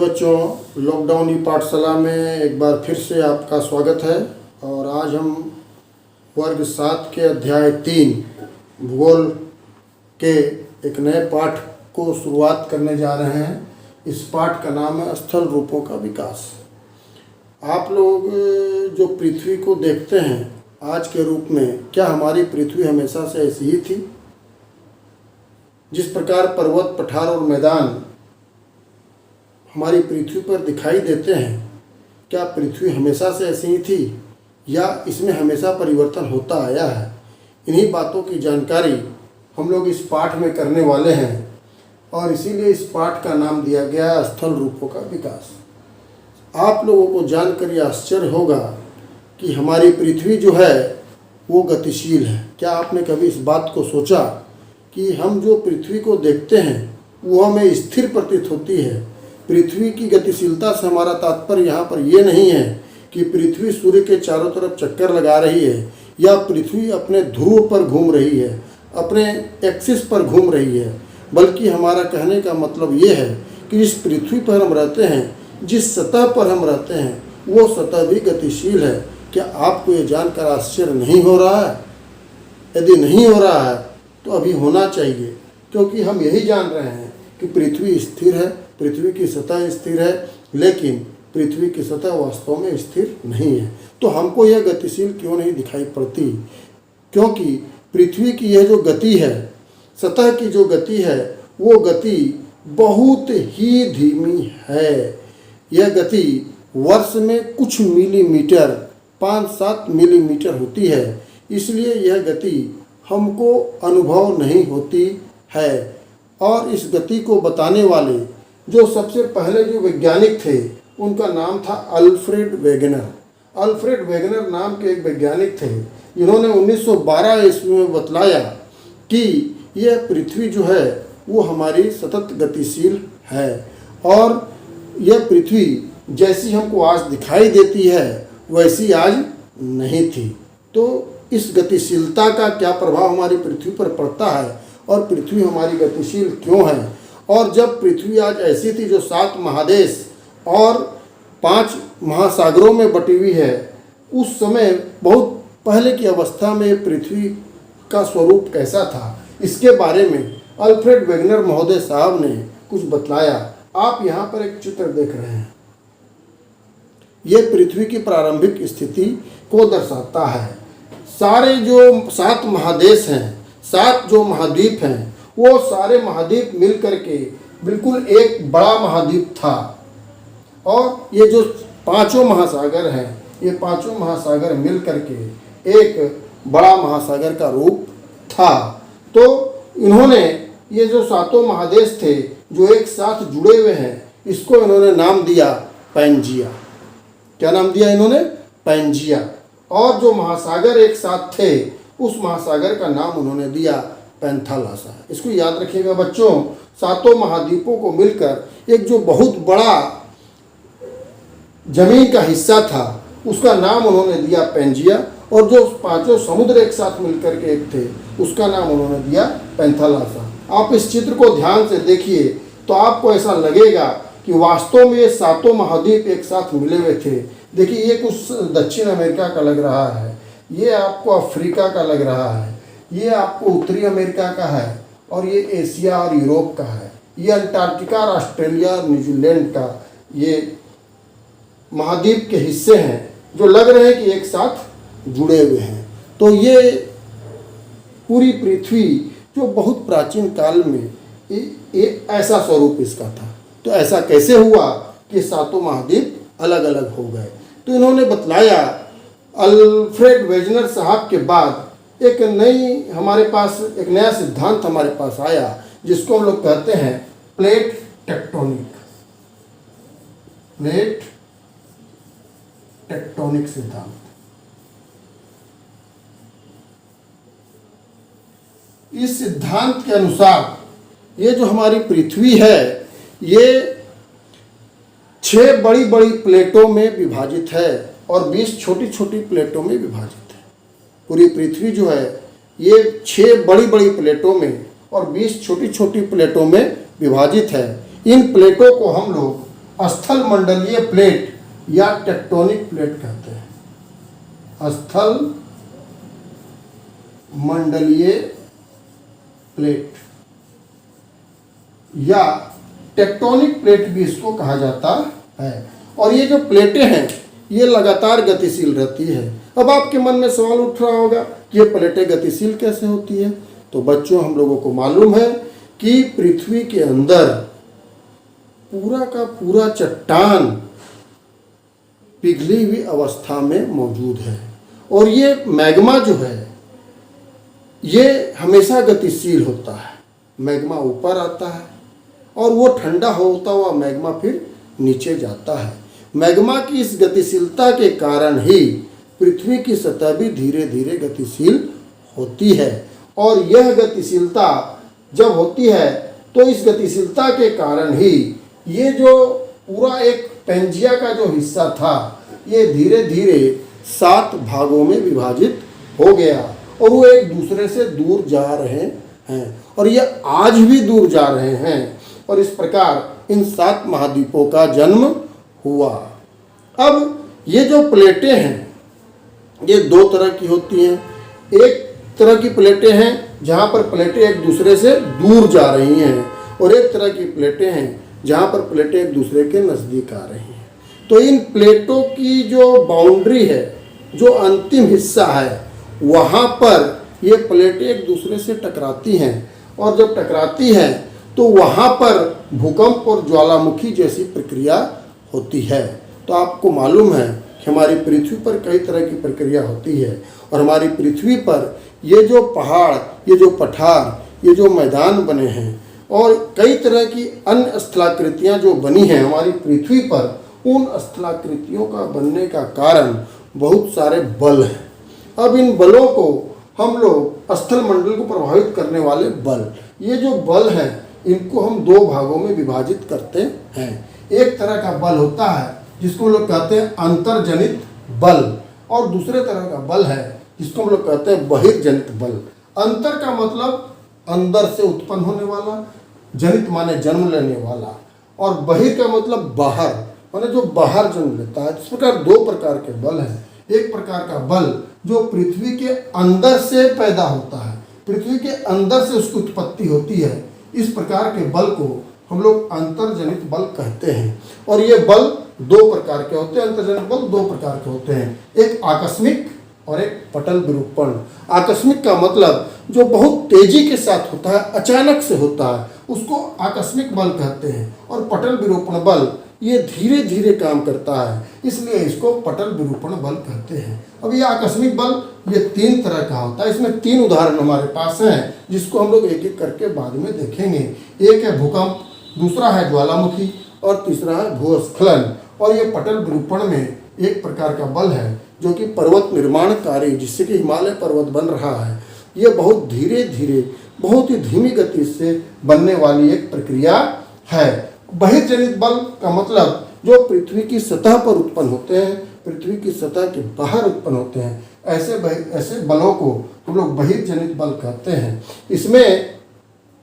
बच्चों, लॉकडाउन ई पाठशाला में एक बार फिर से आपका स्वागत है। और आज हम वर्ग 7 के अध्याय 3 भूगोल के एक नए पाठ को शुरुआत करने जा रहे हैं। इस पाठ का नाम है स्थल रूपों का विकास। आप लोग जो पृथ्वी को देखते हैं आज के रूप में, क्या हमारी पृथ्वी हमेशा से ऐसी ही थी? जिस प्रकार पर्वत, पठार और मैदान हमारी पृथ्वी पर दिखाई देते हैं, क्या पृथ्वी हमेशा से ऐसी ही थी या इसमें हमेशा परिवर्तन होता आया है? इन्हीं बातों की जानकारी हम लोग इस पाठ में करने वाले हैं और इसीलिए इस पाठ का नाम दिया गया है स्थल रूपों का विकास। आप लोगों को जानकर यह आश्चर्य होगा कि हमारी पृथ्वी जो है वो गतिशील है। क्या आपने कभी इस बात को सोचा कि हम जो पृथ्वी को देखते हैं वो हमें स्थिर प्रतीत होती है? पृथ्वी की गतिशीलता से हमारा तात्पर्य यहाँ पर ये नहीं है कि पृथ्वी सूर्य के चारों तरफ चक्कर लगा रही है या पृथ्वी अपने ध्रुव पर घूम रही है, अपने एक्सिस पर घूम रही है, बल्कि हमारा कहने का मतलब ये है कि जिस पृथ्वी पर हम रहते हैं, जिस सतह पर हम रहते हैं, वो सतह भी गतिशील है। क्या आपको ये जानकर आश्चर्य नहीं हो रहा है? यदि नहीं हो रहा है तो अभी होना चाहिए, क्योंकि हम यही जान रहे हैं कि पृथ्वी स्थिर है, पृथ्वी की सतह स्थिर है, लेकिन पृथ्वी की सतह वास्तव में स्थिर नहीं है। तो हमको यह गतिशील क्यों नहीं दिखाई पड़ती? क्योंकि पृथ्वी की यह जो गति है, सतह की जो गति है, वो गति बहुत ही धीमी है। यह गति वर्ष में कुछ मिलीमीटर, 5-7 मिलीमीटर होती है, इसलिए यह गति हमको अनुभव नहीं होती है। और इस गति को बताने वाले जो सबसे पहले जो वैज्ञानिक थे, उनका नाम था अल्फ्रेड वेगनर। अल्फ्रेड वेगनर नाम के एक वैज्ञानिक थे, जिन्होंने 1912 ईस्वी में बतलाया कि यह पृथ्वी जो है वो हमारी सतत गतिशील है और यह पृथ्वी जैसी हमको आज दिखाई देती है वैसी आज नहीं थी। तो इस गतिशीलता का क्या प्रभाव हमारी पृथ्वी पर पड़ता है और पृथ्वी हमारी गतिशील क्यों है? और जब पृथ्वी आज ऐसी थी जो 7 महादेश और 5 महासागरों में बटी हुई है, उस समय बहुत पहले की अवस्था में पृथ्वी का स्वरूप कैसा था, इसके बारे में अल्फ्रेड वेगनर महोदय साहब ने कुछ बतलाया। आप यहाँ पर एक चित्र देख रहे हैं, ये पृथ्वी की प्रारंभिक स्थिति को दर्शाता है। सारे जो 7 महादेश हैं, 7 जो महाद्वीप हैं, वो सारे महाद्वीप मिल करके बिल्कुल एक बड़ा महाद्वीप था। और ये जो 5 महासागर हैं, ये 5 महासागर मिल करके एक बड़ा महासागर का रूप था। तो इन्होंने ये जो 7 महादेश थे जो एक साथ जुड़े हुए हैं, इसको इन्होंने नाम दिया पैंजिया। क्या नाम दिया इन्होंने? पैंजिया। और जो महासागर एक साथ थे, उस महासागर का नाम उन्होंने दिया पैंथालासा। इसको याद रखिएगा बच्चों, 7 महाद्वीपों को मिलकर एक जो बहुत बड़ा जमीन का हिस्सा था, उसका नाम उन्होंने दिया पैंजिया। और जो 5 समुद्र एक साथ मिलकर के एक थे, उसका नाम उन्होंने दिया पैंथालासा। आप इस चित्र को ध्यान से देखिए तो आपको ऐसा लगेगा कि वास्तव में ये 7 महाद्वीप एक साथ मिले हुए थे। देखिए, ये कुछ दक्षिण अमेरिका का लग रहा है, ये आपको अफ्रीका का लग रहा है, ये आपको उत्तरी अमेरिका का है और ये एशिया और यूरोप का है, ये अंटार्कटिका और ऑस्ट्रेलिया और न्यूजीलैंड का ये महाद्वीप के हिस्से हैं जो लग रहे हैं कि एक साथ जुड़े हुए हैं। तो ये पूरी पृथ्वी जो बहुत प्राचीन काल में ऐसा स्वरूप इसका था। तो ऐसा कैसे हुआ कि 7 महाद्वीप अलग अलग हो गए? तो इन्होंने बतलाया, अल्फ्रेड वेगनर साहब के बाद एक नया सिद्धांत हमारे पास आया, जिसको हम लोग कहते हैं प्लेट टेक्टोनिक सिद्धांत। इस सिद्धांत के अनुसार ये जो हमारी पृथ्वी है, ये 6 बड़ी बड़ी प्लेटों में विभाजित है और 20 छोटी छोटी प्लेटों में विभाजित है। पूरी पृथ्वी जो है ये 6 बड़ी बड़ी प्लेटों में और 20 छोटी छोटी प्लेटों में विभाजित है। इन प्लेटों को हम लोग स्थल मंडलीय प्लेट या टेक्टोनिक प्लेट कहते हैं। स्थल मंडलीय प्लेट या टेक्टोनिक प्लेट भी इसको कहा जाता है। और ये जो प्लेटें हैं ये लगातार गतिशील रहती है। अब आपके मन में सवाल उठ रहा होगा कि ये प्लेटें गतिशील कैसे होती है। तो बच्चों, हम लोगों को मालूम है कि पृथ्वी के अंदर पूरा का पूरा चट्टान पिघली हुई अवस्था में मौजूद है। और ये मैग्मा जो है ये हमेशा गतिशील होता है। मैग्मा ऊपर आता है और वो ठंडा होता हुआ मैग्मा फिर नीचे जाता है। मैग्मा की इस गतिशीलता के कारण ही पृथ्वी की सतह भी धीरे धीरे गतिशील होती है। और यह गतिशीलता जब होती है तो इस गतिशीलता के कारण ही ये जो पूरा एक पेंजिया का जो हिस्सा था ये धीरे धीरे 7 भागों में विभाजित हो गया और वो एक दूसरे से दूर जा रहे हैं और ये आज भी दूर जा रहे हैं। और इस प्रकार इन 7 महाद्वीपों का जन्म हुआ। अब ये जो प्लेटें हैं ये 2 तरह की होती हैं। एक तरह की प्लेटें हैं जहाँ पर प्लेटें एक दूसरे से दूर जा रही हैं और एक तरह की प्लेटें हैं जहाँ पर प्लेटें एक दूसरे के नज़दीक आ रही हैं। तो इन प्लेटों की जो बाउंड्री है, जो अंतिम हिस्सा है, वहाँ पर ये प्लेटें एक दूसरे से टकराती हैं और जब टकराती हैं तो वहाँ पर भूकंप और ज्वालामुखी जैसी प्रक्रिया होती है। तो आपको मालूम है कि हमारी पृथ्वी पर कई तरह की प्रक्रिया होती है और हमारी पृथ्वी पर ये जो पहाड़, ये जो पठार, ये जो मैदान बने हैं और कई तरह की अन्य स्थलाकृतियाँ जो बनी हैं हमारी पृथ्वी पर, उन स्थलाकृतियों का बनने का कारण बहुत सारे बल हैं। अब इन बलों को हम लोग स्थल मंडल को प्रभावित करने वाले बल, ये जो बल हैं इनको हम 2 भागों में विभाजित करते हैं। एक तरह का बल होता है जिसको हम लोग कहते हैं अंतर्जनित बल और दूसरे तरह का बल है जिसको हम लोग कहते हैं बहिर्जनित बल। अंतर का मतलब अंदर से उत्पन्न होने वाला, जनित माने जन्म लेने वाला, और बहिर का मतलब बाहर माने जो बाहर जन्म लेता है। इस प्रकार 2 प्रकार के बल हैं। एक प्रकार का बल जो पृथ्वी के अंदर से पैदा होता है, पृथ्वी के अंदर से उसकी उत्पत्ति होती है। इस प्रकार के बल को हम लोग अंतर्जनित बल कहते हैं। और ये बल 2 प्रकार के होते हैं। अंतर्जनित बल 2 प्रकार के होते हैं, एक आकस्मिक और एक पटल विरूपण। आकस्मिक का मतलब जो बहुत तेजी के साथ होता है, अचानक से होता है, उसको आकस्मिक बल कहते हैं। और पटल विरूपण बल ये धीरे धीरे काम करता है, इसलिए इसको पटल विरूपण बल कहते हैं। अब ये आकस्मिक बल ये 3 तरह का होता है। इसमें 3 उदाहरण हमारे पास हैं जिसको हम लोग एक एक करके बाद में देखेंगे। एक है भूकंप, दूसरा है ज्वालामुखी और तीसरा है भूस्खलन। और ये पटल विरूपण में एक प्रकार का बल है जो कि पर्वत निर्माण कार्य, जिससे कि हिमालय पर्वत बन रहा है, ये बहुत धीरे धीरे, बहुत ही धीमी गति से बनने वाली एक प्रक्रिया है। बहिर्जनित बल का मतलब जो पृथ्वी की सतह पर उत्पन्न होते हैं, पृथ्वी की सतह के बाहर उत्पन्न होते हैं, ऐसे बलों को हम लोग बहिर्जनित बल कहते हैं। इसमें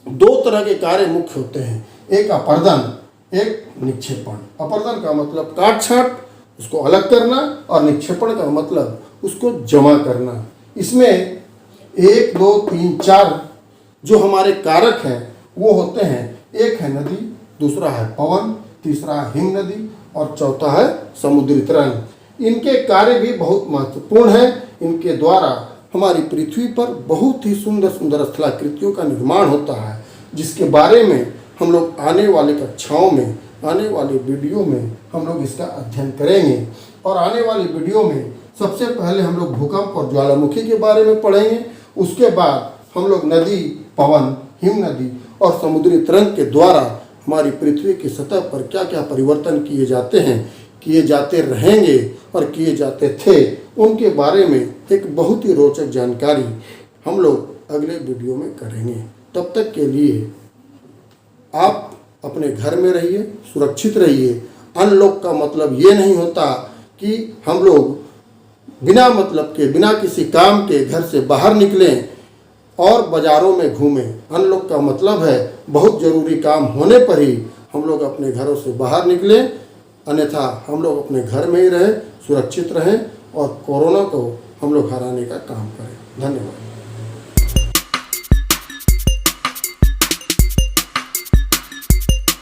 2 तरह के कार्य मुख्य होते हैं, एक अपर्दन, एक निक्षेपण। अपर्दन का मतलब काट छाट, उसको अलग करना, और निक्षेपण का मतलब उसको जमा करना। इसमें 1, 2, 3, 4 जो हमारे कारक हैं वो होते हैं। एक है नदी, दूसरा है पवन, तीसरा है हिम नदी और चौथा है समुद्री तरंग। इनके कार्य भी बहुत महत्वपूर्ण हैं। इनके द्वारा हमारी पृथ्वी पर बहुत ही सुंदर सुंदर स्थलाकृतियों का निर्माण होता है, जिसके बारे में हम लोग आने वाले कक्षाओं में, आने वाले वीडियो में हम लोग इसका अध्ययन करेंगे। और आने वाली वीडियो में सबसे पहले हम लोग भूकंप और ज्वालामुखी के बारे में पढ़ेंगे। उसके बाद हम लोग नदी, पवन, हिम नदी और समुद्री तरंग के द्वारा हमारी पृथ्वी की सतह पर क्या क्या परिवर्तन किए जाते हैं, किए जाते रहेंगे और किए जाते थे, उनके बारे में एक बहुत ही रोचक जानकारी हम लोग अगले वीडियो में करेंगे। तब तक के लिए आप अपने घर में रहिए, सुरक्षित रहिए। अनलॉक का मतलब ये नहीं होता कि हम लोग बिना मतलब के, बिना किसी काम के घर से बाहर निकलें और बाज़ारों में घूमें। अनलॉक का मतलब है बहुत ज़रूरी काम होने पर ही हम लोग अपने घरों से बाहर निकलें, अन्यथा हम लोग अपने घर में ही रहें, सुरक्षित रहें और कोरोना को हम लोग हराने का काम करें। धन्यवाद।